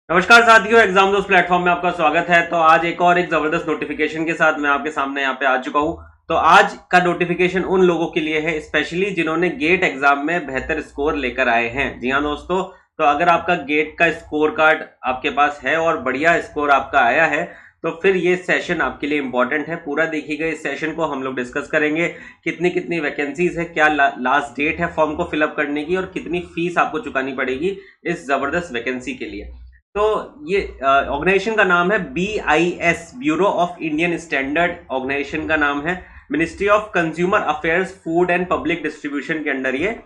नमस्कार साथियों, एग्जाम दोस्त प्लेटफॉर्म में आपका स्वागत है। तो आज एक जबरदस्त नोटिफिकेशन के साथ मैं आपके सामने यहाँ पे आ चुका हूँ। तो आज का नोटिफिकेशन उन लोगों के लिए है, स्पेशली जिन्होंने गेट एग्जाम में बेहतर स्कोर लेकर आए हैं। जी हाँ दोस्तों, तो अगर आपका गेट का स्कोर कार्ड आपके पास है और बढ़िया स्कोर आपका आया है तो फिर ये सेशन आपके लिए इंपॉर्टेंट है। पूरा देखिएगा, इस सेशन को हम लोग डिस्कस करेंगे। कितनी कितनी वैकेंसीज है, क्या लास्ट डेट है फॉर्म को फिलअप करने की, और कितनी फीस आपको चुकानी पड़ेगी इस जबरदस्त वैकेंसी के लिए। तो ये ऑर्गेनाइजेशन का नाम है BIS, bureau of Indian standard organisation का नाम है। Ministry of consumer affairs, food and public distribution के अंडर ये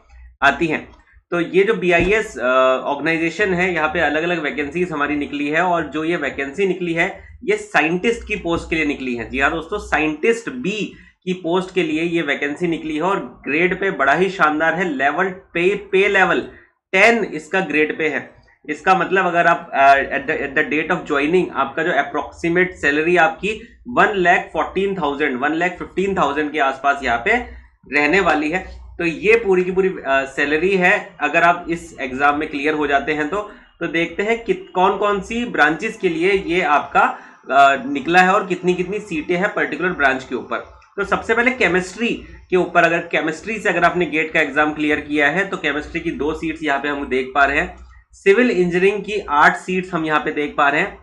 आती हैं। तो ये जो BIS ऑर्गेनाइजेशन है, यहाँ पे अलग अलग वैकेंसीज हमारी निकली है, और जो ये वैकेंसी निकली है ये साइंटिस्ट की पोस्ट के लिए निकली है। जी हाँ दोस्तों, साइंटिस्ट बी की पोस्ट के लिए ये वैकेंसी निकली है, और ग्रेड पे बड़ा ही शानदार है। लेवल पे लेवल 10 इसका ग्रेड पे है। इसका मतलब अगर आप at the date of joining आपका जो अप्रोक्सीमेट सैलरी आपकी 1,14,000 1,15,000 के आसपास यहाँ पे रहने वाली है। तो ये पूरी की पूरी सैलरी है अगर आप इस एग्जाम में क्लियर हो जाते हैं। तो देखते हैं कि कौन कौन सी ब्रांचेस के लिए ये आपका निकला है और कितनी कितनी सीटें हैं पर्टिकुलर ब्रांच के ऊपर। तो सबसे पहले केमिस्ट्री के ऊपर, अगर केमिस्ट्री से अगर आपने गेट का एग्जाम क्लियर किया है तो केमिस्ट्री की 2 सीट्स यहाँ पे हम देख पा रहे हैं। सिविल इंजीनियरिंग की 8 सीट्स हम यहाँ पे देख पा रहे हैं।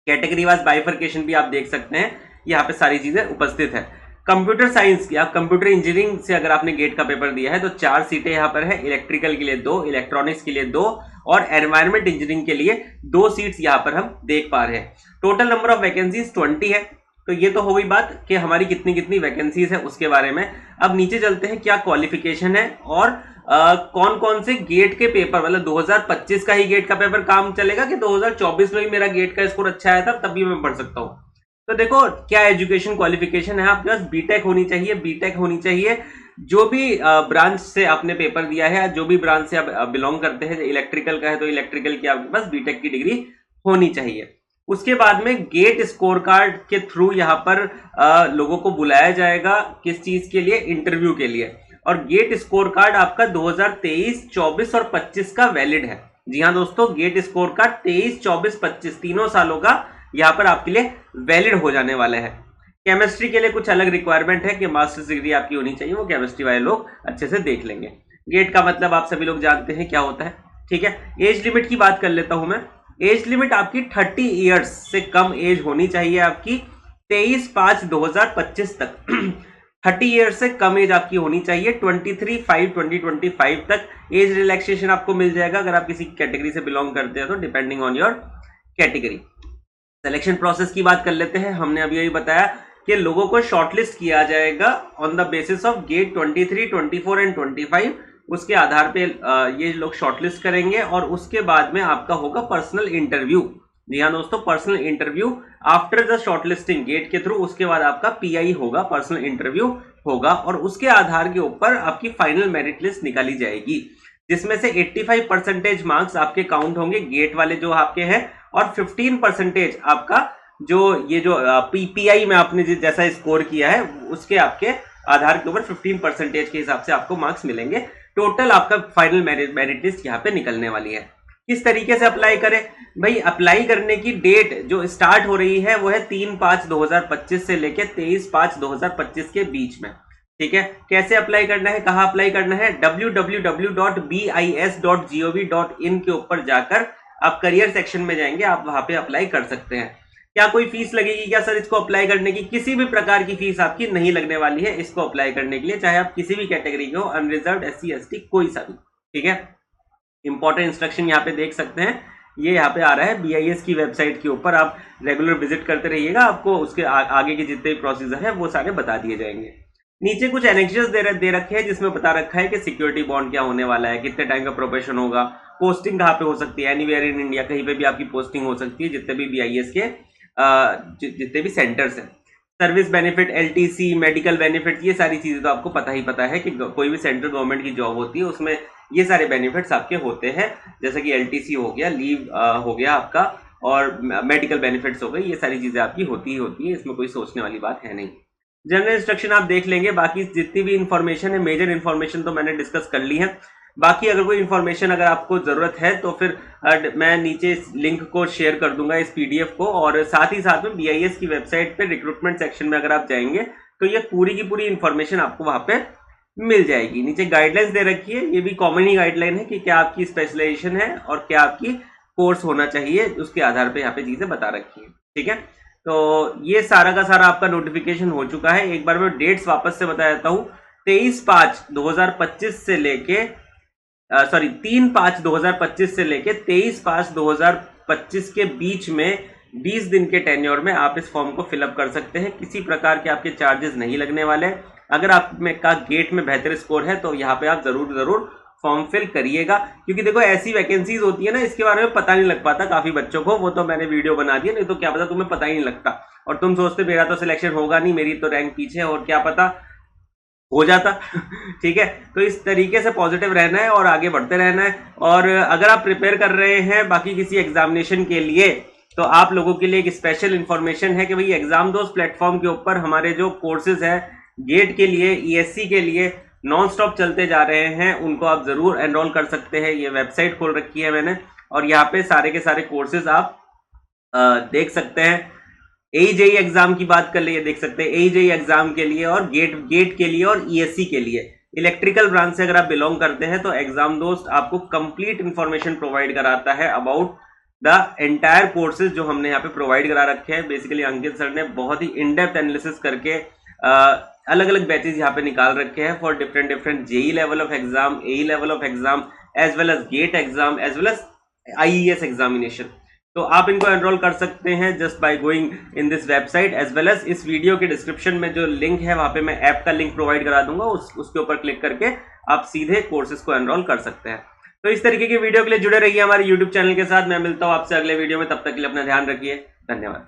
कैटेगरी वाइज बाइफर्केशन भी आप देख सकते हैं, यहाँ पे सारी चीजें उपस्थित है। कंप्यूटर साइंस या कंप्यूटर इंजीनियरिंग से अगर आपने गेट का पेपर दिया है तो 4 सीटें यहाँ पर है। इलेक्ट्रिकल के लिए 2, इलेक्ट्रॉनिक्स के लिए 2 और एनवायरमेंट इंजीनियरिंग के लिए 2 सीट्स यहाँ पर हम देख पा रहे हैं। टोटल नंबर ऑफ वैकेंसीज 20 है। तो ये तो हो गई बात कि हमारी कितनी कितनी वैकेंसीज है उसके बारे में। अब नीचे चलते हैं, क्या क्वालिफिकेशन है और कौन कौन से गेट के पेपर, मतलब 2025 का ही गेट का पेपर काम चलेगा कि 2024 में भी मेरा गेट का स्कोर अच्छा आया था तब भी मैं पढ़ सकता हूँ। तो देखो क्या एजुकेशन क्वालिफिकेशन है आपके पास, बीटेक होनी चाहिए। बीटेक होनी चाहिए जो भी ब्रांच से आपने पेपर दिया है, जो भी ब्रांच से आप बिलोंग करते हैं। इलेक्ट्रिकल का है तो इलेक्ट्रिकल की आपके पास बीटेक की डिग्री होनी चाहिए। उसके बाद में गेट स्कोर कार्ड के थ्रू यहाँ पर लोगों को बुलाया जाएगा। किस चीज के लिए? इंटरव्यू के लिए। और गेट स्कोर कार्ड आपका 2023, 24 और 25 का वैलिड है। जी हाँ दोस्तों, गेट स्कोर कार्ड 23, 24, 25 तीनों सालों का यहाँ पर आपके लिए वैलिड हो जाने वाला है। केमिस्ट्री के लिए कुछ अलग रिक्वायरमेंट है कि मास्टर्स डिग्री आपकी होनी चाहिए, वो केमिस्ट्री वाले लोग अच्छे से देख लेंगे। गेट का मतलब आप सभी लोग जानते हैं क्या होता है, ठीक है। एज लिमिट की बात कर लेता हूं मैं। एज लिमिट आपकी 30 ईयर्स से कम एज होनी चाहिए आपकी 23/5/2025 तक। 30 ईयर्स से कम एज आपकी होनी चाहिए। 23/5/2025 तक एज रिलैक्सेशन आपको मिल जाएगा अगर आप किसी कैटेगरी से बिलोंग करते हैं तो, depending on your category. Selection process की बात कर लेते हैं। हमने अभी यही बताया कि लोगों को शॉर्टलिस्ट किया जाएगा on the basis of GATE 23, 24 and 25। उसके आधार पे ये लोग शॉर्टलिस्ट करेंगे और उसके बाद में आपका होगा पर्सनल इंटरव्यू। जी हाँ दोस्तों, personal interview after the shortlisting GATE के थ्रू। उसके बाद आपका PI होगा, पर्सनल इंटरव्यू होगा, और उसके आधार के ऊपर आपकी फाइनल मेरिट लिस्ट निकाली जाएगी, जिसमें से 85% मार्क्स आपके काउंट होंगे गेट वाले जो आपके हैं, और 15% आपका जो ये जो PI में आपने जैसा स्कोर किया है उसके आपके आधार के ऊपर 15% के हिसाब से आपको मार्क्स मिलेंगे। टोटल आपका फाइनल मेरिट लिस्ट यहाँ पे निकलने वाली है। किस तरीके से अप्लाई करें भाई? अप्लाई करने की डेट जो स्टार्ट हो रही है वो है 3/5/2025 से लेके 23/5/2025 के बीच में, ठीक है। कैसे अप्लाई करना है, कहाँ अप्लाई करना है? www.bis.gov.in के ऊपर जाकर आप करियर सेक्शन में जाएंगे, आप वहां पे अप्लाई कर सकते हैं। क्या कोई फीस लगेगी क्या सर इसको अप्लाई करने की? किसी भी प्रकार की फीस आपकी नहीं लगने वाली है इसको अप्लाई करने के लिए, चाहे आप किसी भी कैटेगरी के हो, अनरिजर्व, SC ST कोई सा भी, ठीक है। इंपॉर्टेंट इंस्ट्रक्शन यहाँ पे देख सकते हैं, ये यहाँ पे आ रहा है BIS की वेबसाइट के ऊपर। आप रेगुलर विजिट करते रहिएगा, आपको उसके आगे के जितने भी प्रोसीजर है वो सारे बता दिए जाएंगे। नीचे कुछ एनेक्सेस दे रखे हैं जिसमें बता रखा है कि सिक्योरिटी बॉन्ड क्या होने वाला है, कितने टाइम का प्रोबेशन होगा, पोस्टिंग कहाँ पे हो सकती है, एनीवेयर इन इंडिया, कहीं पे भी आपकी पोस्टिंग हो सकती है, जितने भी BIS के जितने भी सेंटर्स हैं। Service benefit, LTC, medical benefit, ये सारी चीजें तो आपको पता ही पता है कि कोई भी सेंट्रल गवर्नमेंट की जॉब होती है उसमें ये सारे बेनिफिट्स आपके होते हैं, जैसे कि LTC हो गया, लीव हो गया आपका, और मेडिकल बेनिफिट्स हो गई। ये सारी चीजें आपकी होती ही होती है, इसमें कोई सोचने वाली बात है नहीं। जनरल इंस्ट्रक्शन आप देख लेंगे, बाकी जितनी भी इंफॉर्मेशन है, मेजर इंफॉर्मेशन तो मैंने डिस्कस कर ली है। बाकी अगर कोई इन्फॉर्मेशन अगर आपको जरूरत है तो फिर मैं नीचे इस लिंक को शेयर कर दूंगा, इस पीडीएफ को, और साथ ही साथ में बीआईएस की वेबसाइट पे रिक्रूटमेंट सेक्शन में अगर आप जाएंगे तो ये पूरी की पूरी इन्फॉर्मेशन आपको वहां पे मिल जाएगी। नीचे गाइडलाइंस दे रखी है, ये भी कॉमन ही गाइडलाइन है कि क्या आपकी स्पेशलाइजेशन है और क्या आपकी कोर्स होना चाहिए, उसके आधार पे यहाँ पे चीजें बता रखी है। ठीक है, तो ये सारा का सारा आपका नोटिफिकेशन हो चुका है। एक बार मैं डेट्स वापस से बता देता हूँ। 23/5/2025 से लेके 3/5/2025 से लेके 23/5/2025 के बीच में 20 दिन के टेन्योर में आप इस फॉर्म को फिलअप कर सकते हैं। किसी प्रकार के आपके चार्जेस नहीं लगने वाले। अगर आप में का गेट में बेहतर स्कोर है तो यहाँ पे आप जरूर फॉर्म फिल करिएगा, क्योंकि देखो ऐसी वैकेंसीज होती है ना, इसके बारे में पता नहीं लग पाता काफी बच्चों को। वो तो मैंने वीडियो बना दिया, नहीं तो क्या पता तुम्हें पता ही नहीं लगता और तुम सोचते मेरा तो सिलेक्शन होगा नहीं, मेरी तो रैंक पीछे है, और क्या पता हो जाता। ठीक है, तो इस तरीके से पॉजिटिव रहना है और आगे बढ़ते रहना है। और अगर आप प्रिपेयर कर रहे हैं बाकी किसी एग्जामिनेशन के लिए तो आप लोगों के लिए एक स्पेशल इंफॉर्मेशन है कि भाई एग्जाम दोस्त प्लेटफॉर्म के ऊपर हमारे जो कोर्सेज है गेट के लिए, ईएससी के लिए नॉन स्टॉप चलते जा रहे हैं, उनको आप जरूर एनरोल कर सकते हैं। ये वेबसाइट खोल रखी है मैंने और यहाँ पे सारे के सारे कोर्सेज आप देख सकते हैं। एजेई एग्जाम की बात कर लिए, देख सकते हैं एजेई एग्जाम के लिए और गेट के लिए और ईएससी के लिए। इलेक्ट्रिकल ब्रांच से अगर आप बिलोंग करते हैं तो एग्जाम दोस्त आपको कंप्लीट इंफॉर्मेशन प्रोवाइड कराता है अबाउट द एंटायर कोर्सेज जो हमने यहाँ पे प्रोवाइड करा रखे हैं। बेसिकली अंकित सर ने बहुत ही इन डेप्थ एनालिसिस करके अलग अलग बैचेज यहाँ पे निकाल रखे हैं for different JE level of exam, AE level of exam, as well as GATE exam, as well as IES examination. तो आप इनको एनरोल कर सकते हैं just by going in this website, as well as इस वीडियो के description में जो लिंक है वहां पे मैं ऐप का लिंक प्रोवाइड करा दूंगा, उसके ऊपर क्लिक करके आप सीधे कोर्सेज को एनरोल कर सकते हैं। तो इस तरीके की वीडियो के लिए जुड़े रहिए हमारे यूट्यूब चैनल के साथ। मैं मिलता हूं आपसे अगले वीडियो में, तब तक के लिए अपना ध्यान रखिए। धन्यवाद।